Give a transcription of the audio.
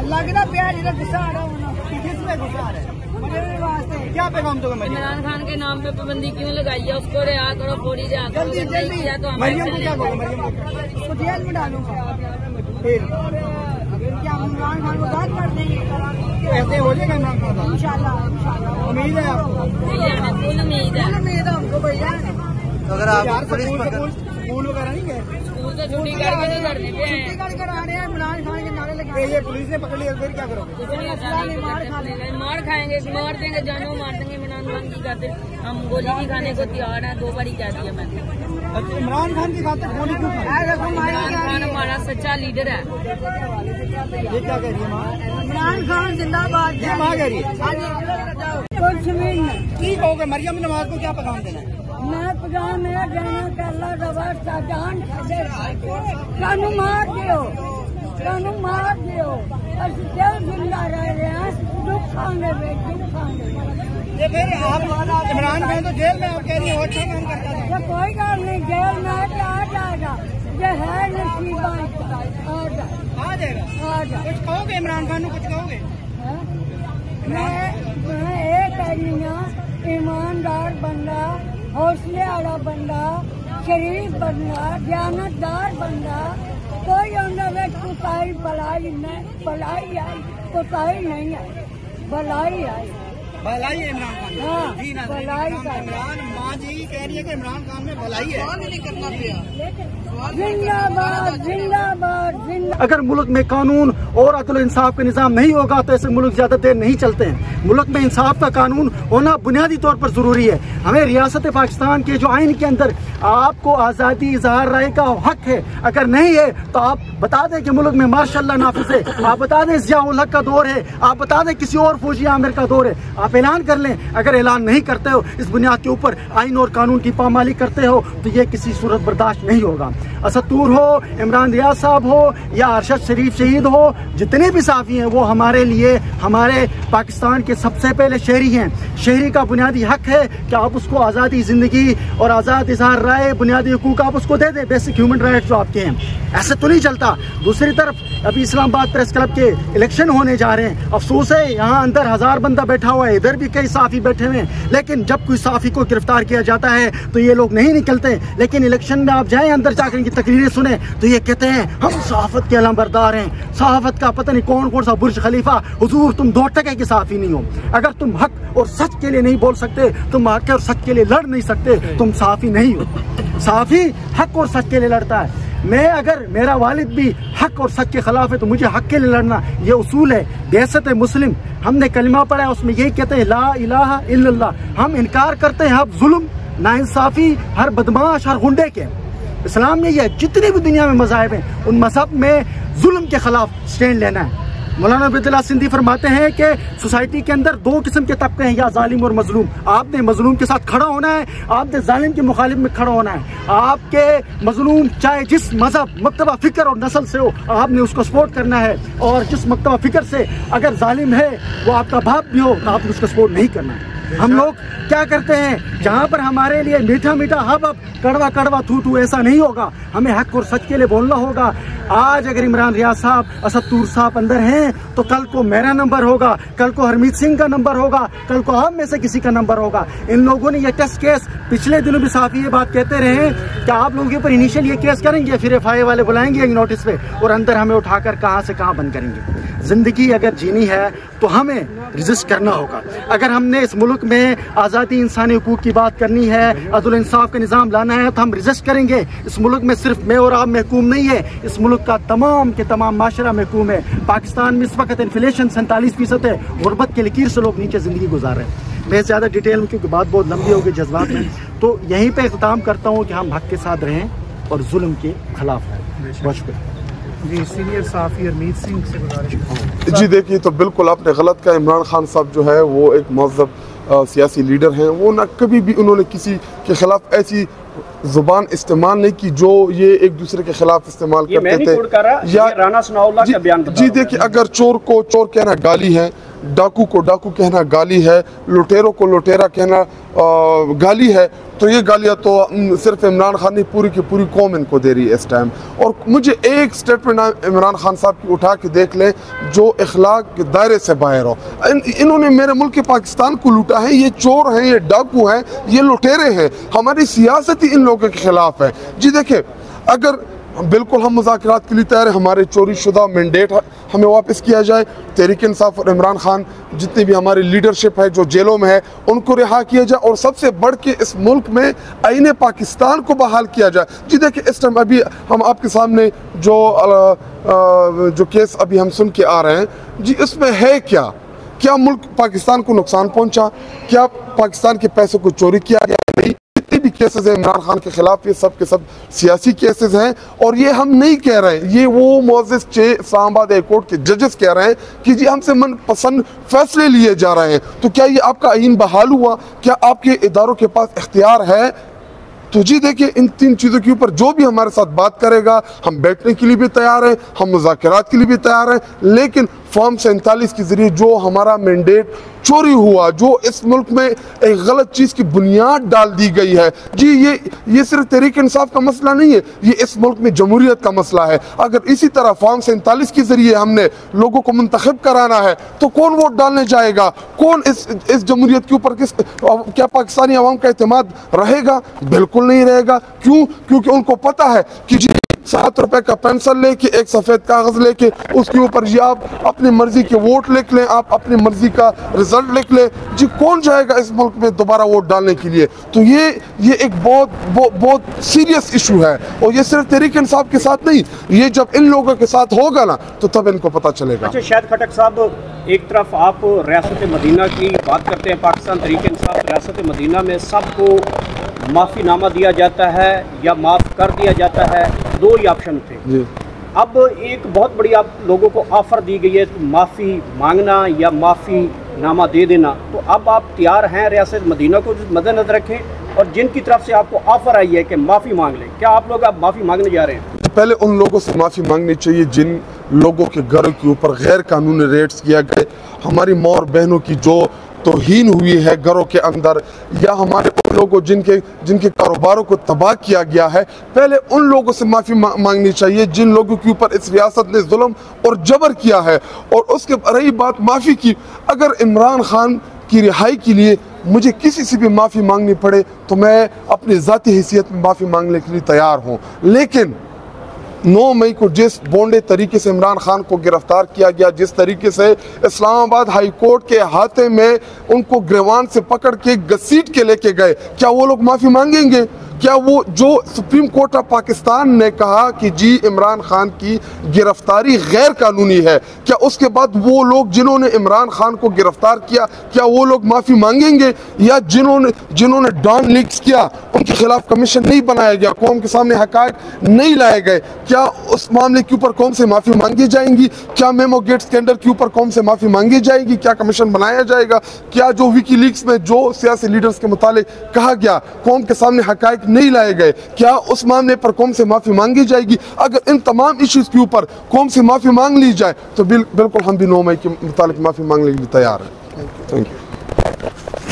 लगना प्याज गुस्सा आ रहा है, किसमें गुस्सा आ रहा है? क्या पैगाम दोगे? इमरान खान के नाम पे पाबंदी क्यों लगाई है? उसको रिहा करो, फौरी रिहा करो। जल्दी जल्दी तो मरियम को क्या कहोगे? मरियम को जेल में डालूंगा। फिर क्या इमरान खान को बात कर देंगे? ऐसे हो जाएगा इमरान खान? इंशाल्लाह उम्मीद है आपको? फुल उम्मीद है हमको भैया। अगर आप स्कूल वगैरह नहीं गए? स्कूल से छुट्टी करके नहीं करने पे हैं। छुट्टी कर आ रहे हैं, इमरान खान के नारे लगे। ये पुलिस ने पकड़ लिया, फिर क्या करोगे? मार खाएंगे, मार देंगे, जानों मार देंगे। इमरान खान की खातिर हम गोली भी खाने को तैयार हैं। 2 बार ही कह दिया मैंने। अच्छा, इमरान खान की खातिर गोली क्यों खाई? इमरान खान हमारा सच्चा लीडर है। ये क्या कह रही है माँ? इमरान खान जिंदाबाद। ये माँ कह रही है। कुछ भी नहीं। ठीक हो गए। मरियम नवाज को क्या पैगाम देना है? मैं पैगाम है जाना कर अल्लाह का वास्ता जान कानू मार दियो, कानू मार दियो। असि जल जिंदा रह रहे हैं, दुख खाने ये फिर आप इमरान खान तो जेल में, आप कह रही है अच्छा काम करता है। कोई गल नहीं, जेल में आ जाएगा। ये है नसीबा, आ जाएगा। कुछ कहोगे इमरान खान को? कुछ कहोगे? मैं एक ईमानदार बंदा, हौसले वाला बंदा, शरीफ बंदा, दयानतदार बंदा, कोई उन्होंने कोताही भलाई आई, कोताही नहीं आई, भलाई आई। भलाई है इमरान खान? हाँ, जी ना, भलाई। इमरान माँ जी कह रही है कि इमरान खान में भलाई है। नहीं करना जिंदाबाद जिंदाबाद जिंदाबाद। अगर मुल्क में कानून और अदल इंसाफ का निज़ाम नहीं होगा तो ऐसे मुल्क ज्यादा देर नहीं चलते हैं। मुल्क में इंसाफ का कानून होना बुनियादी तौर पर जरूरी है। हमें रियासत पाकिस्तान के जो आइन के अंदर आपको आज़ादी इज़हार राय का हक है, अगर नहीं है तो आप बता दें कि मुल्क में मार्शल नाफिज है, आप बता दें ज़ियाउल हक का दौर है, आप बता दें किसी और फौजी आमिर का दौर है, आप ऐलान कर लें। अगर ऐलान नहीं करते हो, इस बुनियाद के ऊपर आइन और कानून की पामाली करते हो, तो ये किसी सूरत बर्दाश्त नहीं होगा। असद तूर हो, इमरान रियाज साहब हो या अरशद शरीफ शहीद हो, जितने भी साफी हैं वो हमारे लिए, हमारे पाकिस्तान के सबसे पहले शहरी हैं। शहरी का बुनियादी हक है कि आप उसको आज़ादी ज़िंदगी और आज़ाद इज़हार राय, बुनियादी हुकूक आप उसको दे दें, बेसिक ह्यूमन राइट जो आपके हैं। ऐसे तो नहीं चलता। दूसरी तरफ अभी इस्लामाबाद प्रेस क्लब के इलेक्शन होने जा रहे हैं। अफसोस है यहाँ अंदर 1000 बंदा बैठा हुआ है, इधर भी कई साफी बैठे हुए हैं, लेकिन जब कोई साफी को गिरफ्तार किया जाता है तो ये लोग नहीं निकलते। लेकिन इलेक्शन में आप जाएं, अंदर जाकर इनकी तकरीरें सुने तो ये कहते हैं हम सहाफत के अलमबरदार हैं। सहाफत का पता नहीं कौन कौन सा बुर्ज खलीफा। हुजूर, तुम 2 टके की साफी नहीं हो। अगर तुम हक और सच के लिए नहीं बोल सकते, तुम हक और सच के लिए लड़ नहीं सकते, तुम साफी नहीं हो। साफी हक और सच के लिए लड़ता है। मैं, अगर मेरा वालिद भी हक और सच के खिलाफ है तो मुझे हक के लिए लड़ना, ये उसूल है। बेअसत मुस्लिम हमने कलिमा पढ़ा है, उसमें यही कहते हैं ला इलाहा इल्लल्लाह। हम इनकार करते हैं हर जुल्म, नाइंसाफी, हर बदमाश, हर गुंडे के। इस्लाम में यह जितने भी दुनिया में मज़ाहिब हैं, उन मज़हब में जुल्म के खिलाफ स्टैंड लेना है। मौलाना अब्दुल्ला सिंधी फरमाते हैं कि सोसाइटी के अंदर 2 किस्म के तबके हैं, या जालिम और मजलूम। आपने मजलूम के साथ खड़ा होना है, आपने जालिम के मुखालिफ में खड़ा होना है। आपके मजलूम चाहे जिस मजहब, मक्तबा फिक्र और नस्ल से हो, आपने उसको सपोर्ट करना है। और जिस मक्तबा फिक्र से अगर जालिम है वो आपका बाप भी हो तो आपने उसको सपोर्ट नहीं करना है। हम लोग क्या करते हैं, जहाँ पर हमारे लिए मीठा मीठा हब हब, कड़वा कड़वा थू थू, ऐसा नहीं होगा। हमें हक और सच के लिए बोलना होगा। आज अगर इमरान रियाज साहब, असद तूर साहब अंदर हैं तो कल को मेरा नंबर होगा, कल को हरमीत सिंह का नंबर होगा, कल को हम में से किसी का नंबर होगा। इन लोगों ने ये टेस्ट केस, पिछले दिनों भी साफी ये बात कहते रहे कि आप लोगों के ऊपर इनिशियल ये केस करेंगे, फिर FIA वाले बुलाएंगे नोटिस पे और अंदर हमें उठाकर कहाँ से कहाँ बंद करेंगे। जिंदगी अगर जीनी है तो हमें रजिस्ट करना होगा। अगर हमने इस मुल्क में आज़ादी, इंसानी हुकूक की बात करनी है, अदल इंसाफ का निज़ाम लाना है, तो हम रजिस्ट करेंगे। इस मुल्क में सिर्फ मैं और आप महकूम नहीं है, इस मुल्क का तमाम के तमाम माशरा महकूम है। पाकिस्तान में इस वक्त इन्फ्लेशन 47% है, गुर्बत की लकीर से लोग नीचे ज़िंदगी गुजार रहे हैं। मैं ज़्यादा डिटेल में, क्योंकि बात बहुत लंबी होगी जज्बात में, तो यहीं पर इख्तिताम करता हूँ कि हम हक के साथ रहें और जुल्म के खिलाफ रहें। बहुत शुक्रिया जी। सीनियर साफी हरमीत सिंह से गुजारिश। जी देखिए, तो बिल्कुल आपने गलत कहा। इमरान खान साहब जो है वो एक महज़ब सियासी लीडर हैं। वो ना कभी भी उन्होंने किसी के खिलाफ ऐसी जुबान इस्तेमाल नहीं की जो ये एक दूसरे के खिलाफ इस्तेमाल करते थे। या राना सनाउल्लाह का बयान। जी देखिए, अगर चोर को चोर कहना गाली है, डाकू को डाकू कहना गाली है, लुटेरों को लुटेरा कहना गाली है, तो ये गालियाँ तो सिर्फ इमरान खान नहीं पूरी की पूरी कौम इनको दे रही है इस टाइम। और मुझे एक स्टेटमेंट इमरान खान साहब की उठा के देख लें जो इखलाक के दायरे से बाहर हो। इन्होंने मेरे मुल्क पाकिस्तान को लूटा है, ये चोर हैं, ये डाकू हैं, ये लुटेरे हैं, हमारी सियासत ही इन लोगों के खिलाफ है। जी देखें, अगर बिल्कुल हम मुज़ाकरात के लिए तैयार हैं, हमारे चोरी शुदा मैंडेट हमें वापस किया जाए, तहरीक इंसाफ और इमरान खान जितनी भी हमारी लीडरशिप है जो जेलों में है उनको रिहा किया जाए, और सबसे बढ़ के इस मुल्क में आईने पाकिस्तान को बहाल किया जाए। जी देखिए, इस टाइम अभी हम आपके सामने जो केस अभी हम सुन के आ रहे हैं, जी इसमें है क्या मुल्क पाकिस्तान को नुकसान पहुंचा, क्या पाकिस्तान के पैसों को चोरी किया गया? नहीं, जितने भी केसेस हैं इमरान खान के खिलाफ, ये सब के सब सियासी केसेस हैं। और ये हम नहीं कह रहे हैं, ये वो मोअज़्ज़िज़ इस्लामाबाद हाई कोर्ट के जजेस कह रहे हैं कि जी हमसे मनपसंद फैसले लिए जा रहे हैं। तो क्या ये आपका आईन बहाल हुआ? क्या आपके इदारों के पास इख्तियार है? तो जी देखिए, इन तीन चीज़ों के ऊपर जो भी हमारे साथ बात करेगा, हम बैठने के लिए भी तैयार हैं, हम मुज़ाकरात के लिए भी तैयार हैं, लेकिन फॉर्म 47 के ज़रिए जो हमारा मैंडेट चोरी हुआ, जो इस मुल्क में एक गलत चीज़ की बुनियाद डाल दी गई है, जी ये सिर्फ तहरीक इंसाफ का मसला नहीं है, ये इस मुल्क में जमहूरियत का मसला है। अगर इसी तरह फॉर्म 47 के ज़रिए हमने लोगों को मुंतखब कराना है तो कौन वोट डालने जाएगा? कौन इस जमहूरियत के ऊपर क्या पाकिस्तानी अवाम का एतमाद रहेगा? बिल्कुल नहीं रहेगा। क्यों? क्योंकि उनको पता है कि जी 7 रुपए का पेंसिल लेके, एक सफ़ेद कागज़ लेके, उसके ऊपर ये आप अपनी मर्जी के वोट लिख लें, आप अपनी मर्जी का रिजल्ट लिख लें, जी कौन जाएगा इस मुल्क में दोबारा वोट डालने के लिए? तो ये एक बहुत सीरियस इशू है, और ये सिर्फ तहरीक इंसाफ के साथ नहीं, ये जब इन लोगों के साथ होगा ना तो तब इनको पता चलेगा। अच्छा शाहिद खटक साहब, एक तरफ आप रियासत मदीना की बात करते हैं, पाकिस्तान तहरीक इंसाफ रियासत मदीना में सबको माफ़ीनामा दिया जाता है या माफ़ कर दिया जाता है, दो ही ऑप्शन थे जी। अब एक बहुत बड़ी आप लोगों को ऑफ़र दी गई है, माफ़ी मांगना या माफ़ीनामा दे देना, तो अब आप तैयार हैं रियासत मदीना को मद्देनजर रखें, और जिनकी तरफ से आपको ऑफ़र आई है कि माफ़ी मांग लें, क्या आप लोग अब माफ़ी मांगने जा रहे हैं? पहले उन लोगों से माफ़ी मांगनी चाहिए जिन लोगों के घरों के ऊपर गैर कानूनी रेड्स किया गए, हमारी माँ और बहनों की जो तौहीन हुई है घरों के अंदर, या हमारे उन लोगों जिनके कारोबारों को तबाह किया गया है, पहले उन लोगों से माफ़ी मांगनी चाहिए जिन लोगों के ऊपर इस रियासत ने जुल्म और जबर किया है। और उसके रही बात माफ़ी की, अगर इमरान खान की रिहाई के लिए मुझे किसी से भी माफ़ी मांगनी पड़े तो मैं अपनी ज़ाती हैसियत में माफ़ी मांगने के लिए तैयार हूँ। लेकिन 9 मई को जिस बोंडे तरीके से इमरान खान को गिरफ्तार किया गया, जिस तरीके से इस्लामाबाद हाई कोर्ट के हाथे में उनको गिरवान से पकड़ के घसीट के लेके गए, क्या वो लोग माफ़ी मांगेंगे? क्या वो जो सुप्रीम कोर्ट ऑफ पाकिस्तान ने कहा कि जी इमरान खान की गिरफ्तारी गैर कानूनी है, क्या उसके बाद वो लोग जिन्होंने इमरान खान को गिरफ्तार किया, क्या वो लोग माफ़ी मांगेंगे? या जिन्होंने डॉन लीक्स किया उनके खिलाफ कमीशन नहीं बनाया गया, कौम के सामने हकायक नहीं लाए गए, क्या उस मामले के ऊपर कौम से माफ़ी मांगी जाएंगी? क्या मेमो गेट स्कैंडल के ऊपर कौम से माफ़ी मांगी जाएगी? क्या कमीशन बनाया जाएगा? क्या जो विकी लीक्स में जो सियासी लीडर्स के मुतालिक कहा गया कौम के सामने हकायक नहीं लाए गए, क्या उस मामले पर कौम से माफ़ी मांगी जाएगी? अगर इन तमाम इश्यूज़ के ऊपर कौम से माफ़ी मांग ली जाए तो बिल्कुल हम भी 9 मई के मुतालिक माफ़ी मांगने के लिए तैयार हैं। Thank you.